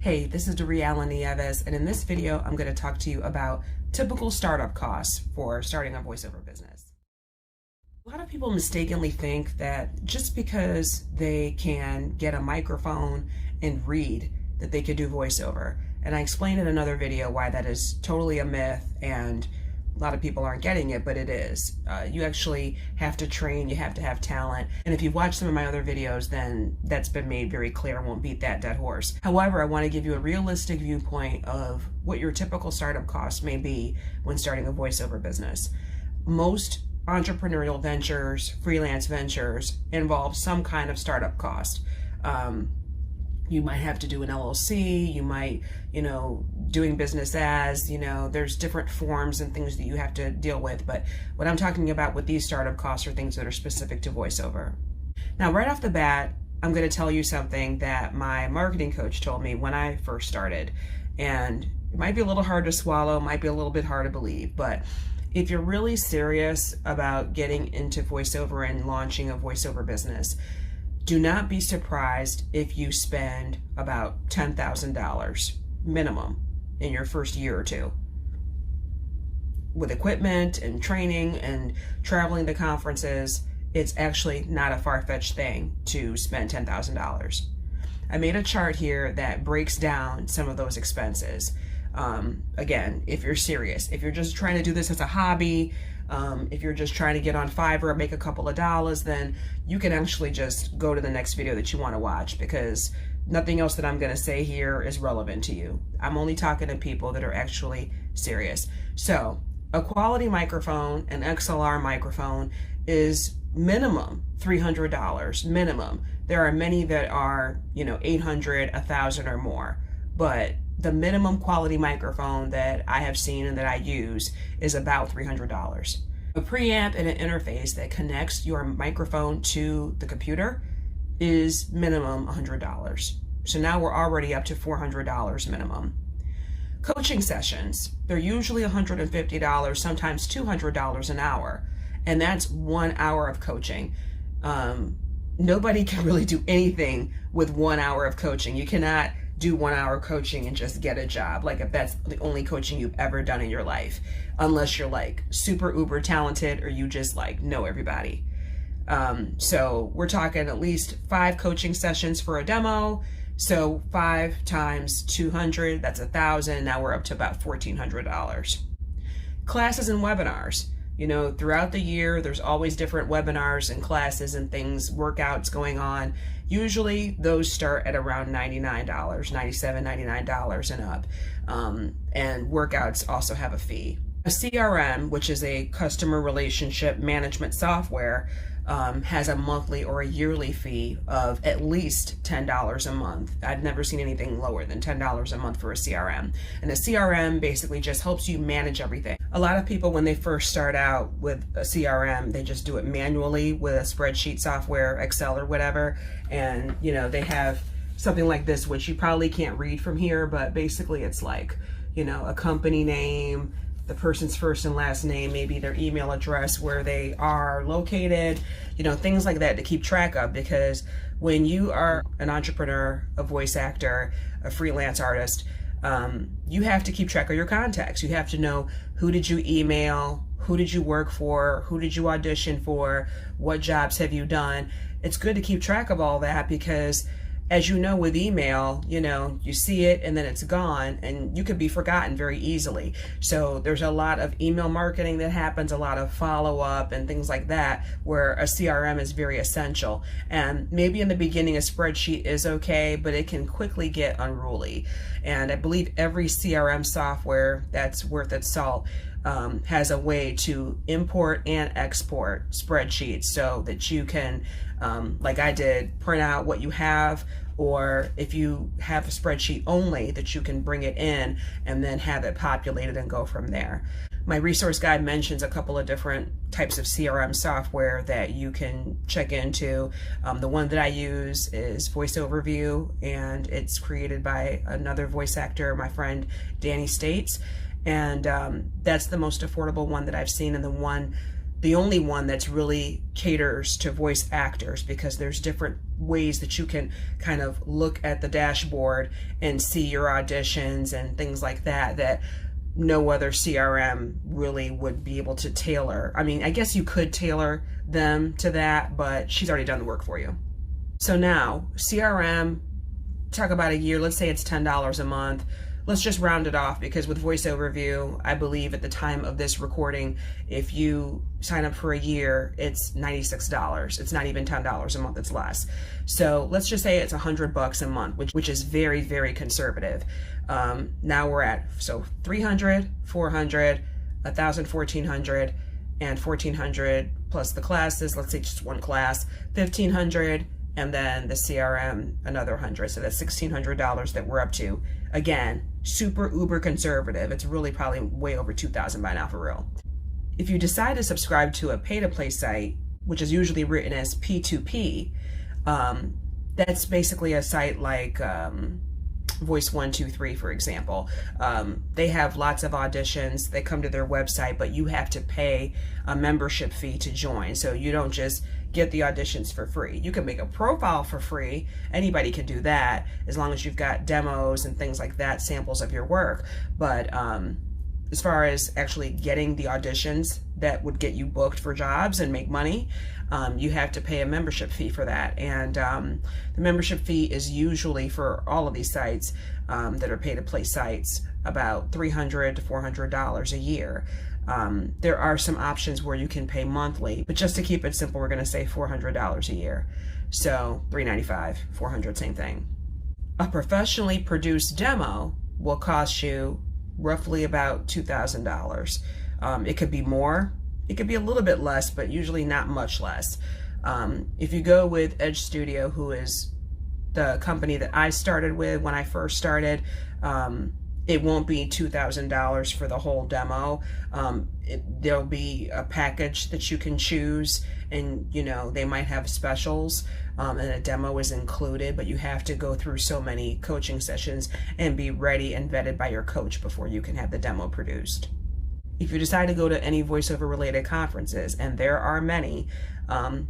Hey, this is Doriana Nieves, and in this video, I'm going to talk to you about typical startup costs for starting a voiceover business. A lot of people mistakenly think that just because they can get a microphone and read, that they could do voiceover. And I explained in another video why that is totally a myth, and a lot of people aren't getting it, but it is. You actually have to train, you have to have talent. And if you've watched some of my other videos, then that's been made very clear. I won't beat that dead horse. However, I want to give you a realistic viewpoint of what your typical startup cost may be when starting a voiceover business. Most entrepreneurial ventures, freelance ventures, involve some kind of startup cost. You might have to do an LLC, you might, doing business as, there's different forms and things that you have to deal with. But what I'm talking about with these startup costs are things that are specific to voiceover. Now, right off the bat, I'm going to tell you something that my marketing coach told me when I first started. And it might be a little hard to swallow, might be a little bit hard to believe, but if you're really serious about getting into voiceover and launching a voiceover business, do not be surprised if you spend about $10,000 minimum in your first year or two. With equipment and training and traveling to conferences, it's actually not a far-fetched thing to spend $10,000. I made a chart here that breaks down some of those expenses. Again, if you're serious, if you're just trying to do this as a hobby, if you're just trying to get on Fiverr and make a couple of dollars, then you can actually just go to the next video that you want to watch, because nothing else that I'm going to say here is relevant to you. I'm only talking to people that are actually serious. So a quality microphone, an XLR microphone, is minimum $300, minimum. There are many that are, $800, $1,000 or more, but the minimum quality microphone that I have seen and that I use is about $300. A preamp and an interface that connects your microphone to the computer is minimum $100. So now we're already up to $400 minimum. Coaching sessions, they're usually $150, sometimes $200 an hour, and that's 1 hour of coaching. Nobody can really do anything with 1 hour of coaching. You cannot do 1 hour coaching and just get a job, like if that's the only coaching you've ever done in your life, unless you're like super uber talented or you just know everybody. So we're talking at least 5 coaching sessions for a demo. So 5 times 200, that's 1,000. Now we're up to about $1,400. Classes and webinars. Throughout the year, there's always different webinars and classes and things, workouts going on. Usually those start at around $99, $97, $99 and up. And workouts also have a fee. A CRM, which is a customer relationship management software, has a monthly or a yearly fee of at least $10 a month. I've never seen anything lower than $10 a month for a CRM. And a CRM basically just helps you manage everything. A lot of people, when they first start out with a CRM, they just do it manually with a spreadsheet software, Excel or whatever. And, they have something like this, which you probably can't read from here, but basically it's like, a company name, the person's first and last name, maybe their email address, where they are located, things like that to keep track of. Because when you are an entrepreneur, a voice actor, a freelance artist, you have to keep track of your contacts. You have to know, who did you email, who did you work for, who did you audition for, what jobs have you done. It's good to keep track of all that, because as you know, with email, you see it and then it's gone, and you could be forgotten very easily. So there's a lot of email marketing that happens, a lot of follow-up and things like that, where a CRM is very essential. And maybe in the beginning a spreadsheet is okay, but it can quickly get unruly. And I believe every CRM software that's worth its salt has a way to import and export spreadsheets, so that you can, like I did, print out what you have, or if you have a spreadsheet only, that you can bring it in and then have it populated and go from there. My resource guide mentions a couple of different types of CRM software that you can check into. The one that I use is Voiceover View, and it's created by another voice actor, my friend Danny States. And that's the most affordable one that I've seen, and the one the only one that's really caters to voice actors, because there's different ways that you can kind of look at the dashboard and see your auditions and things like that, that no other CRM really would be able to tailor. I mean, I guess you could tailor them to that, but she's already done the work for you. So now, CRM, talk about a year, let's say it's $10 a month. Let's just round it off, because with Voiceover View, I believe at the time of this recording, if you sign up for a year, it's $96. It's not even $10 a month, it's less. So let's just say it's $100 a month, which is very, very conservative. Now we're at, so 300, 400, 1,000, 1,400, and 1,400 plus the classes, let's say just one class, 1,500, and then the CRM, another 100. So that's $1,600 that we're up to. Again, super uber conservative. It's really probably way over 2,000 by now, for real. If you decide to subscribe to a pay-to-play site, which is usually written as P2P, that's basically a site like Voice 123, for example. They have lots of auditions. They come to their website, but you have to pay a membership fee to join. So you don't just get the auditions for free. You can make a profile for free. Anybody can do that, as long as you've got demos and things like that, samples of your work. But as far as actually getting the auditions that would get you booked for jobs and make money, you have to pay a membership fee for that. And the membership fee is usually, for all of these sites that are pay-to-play sites, about $300 to $400 a year. There are some options where you can pay monthly, but just to keep it simple, we're going to say $400 a year. So $395, $400, same thing. A professionally produced demo will cost you roughly about $2,000. It could be more, it could be a little bit less, but usually not much less. If you go with Edge Studio, who is the company that I started with when I first started, it won't be $2,000 for the whole demo. There'll be a package that you can choose, and they might have specials, and a demo is included, but you have to go through so many coaching sessions and be ready and vetted by your coach before you can have the demo produced. If you decide to go to any voiceover related conferences, and there are many,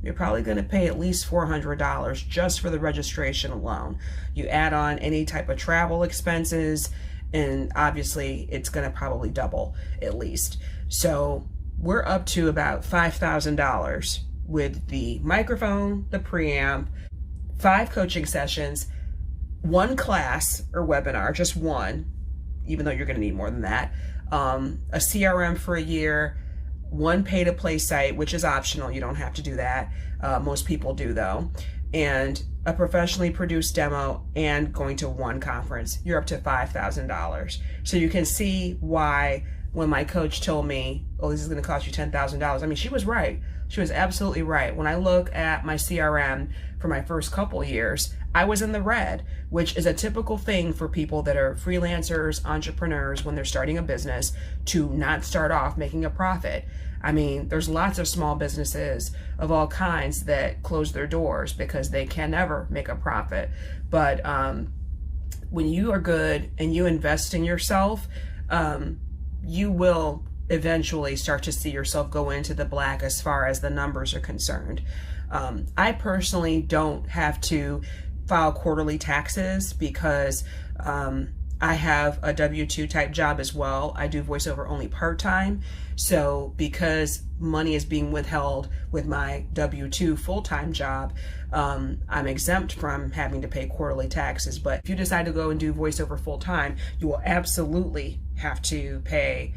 you're probably going to pay at least $400 just for the registration alone. You add on any type of travel expenses, and obviously it's going to probably double at least. So we're up to about $5,000 with the microphone, the preamp, 5 coaching sessions, 1 class or webinar, just one, even though you're going to need more than that, a CRM for a year, 1 pay-to-play site, which is optional. You don't have to do that. Most people do, though. And a professionally produced demo, and going to 1 conference. You're up to $5,000. So you can see why when my coach told me, oh, this is going to cost you $10,000, I mean, she was right. She was absolutely right. When I look at my CRM for my first couple years, I was in the red, which is a typical thing for people that are freelancers, entrepreneurs, when they're starting a business, to not start off making a profit. I mean, there's lots of small businesses of all kinds that close their doors because they can never make a profit. But when you are good and you invest in yourself, you will eventually start to see yourself go into the black as far as the numbers are concerned. I personally don't have to file quarterly taxes because I have a W-2 type job as well. I do voiceover only part-time. So because money is being withheld with my W-2 full-time job, I'm exempt from having to pay quarterly taxes. But if you decide to go and do voiceover full-time, you will absolutely have to pay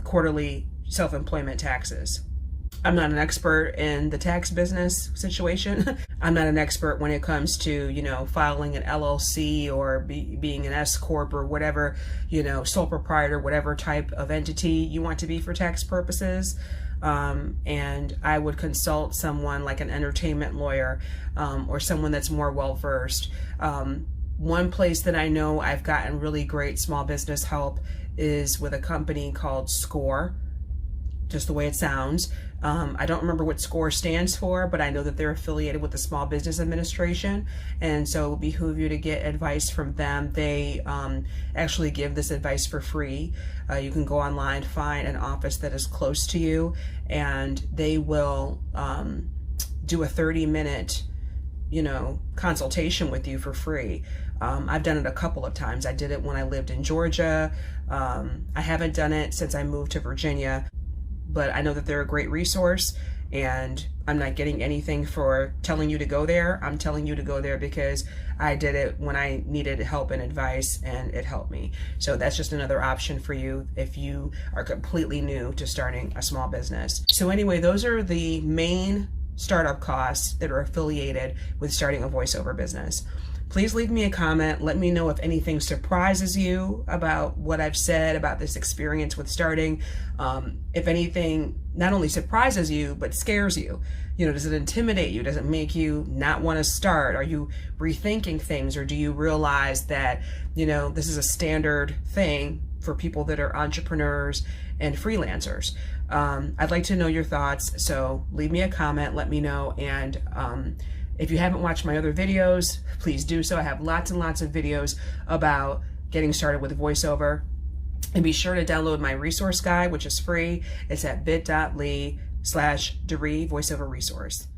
quarterly self-employment taxes. I'm not an expert in the tax business situation. I'm not an expert when it comes to, filing an LLC or being an S Corp or whatever, sole proprietor, whatever type of entity you want to be for tax purposes. And I would consult someone like an entertainment lawyer or someone that's more well-versed. One place that I know I've gotten really great small business help is with a company called Score. just the way it sounds. I don't remember what SCORE stands for, but I know that they're affiliated with the Small Business Administration, and so it will behoove you to get advice from them. They actually give this advice for free. You can go online, find an office that is close to you, and they will do a 30-minute consultation with you for free. I've done it a couple of times. I did it when I lived in Georgia. I haven't done it since I moved to Virginia, but I know that they're a great resource, and I'm not getting anything for telling you to go there. I'm telling you to go there because I did it when I needed help and advice, and it helped me. So that's just another option for you if you are completely new to starting a small business. So anyway, those are the main startup costs that are affiliated with starting a voiceover business. Please leave me a comment. Let me know if anything surprises you about what I've said about this experience with starting. If anything not only surprises you, but scares you. Does it intimidate you? Does it make you not want to start? Are you rethinking things? Or do you realize that, this is a standard thing for people that are entrepreneurs and freelancers? I'd like to know your thoughts. So leave me a comment, let me know. And if you haven't watched my other videos, please do so. I have lots and lots of videos about getting started with voiceover. And be sure to download my resource guide, which is free. It's at bit.ly/Doree voiceover resource.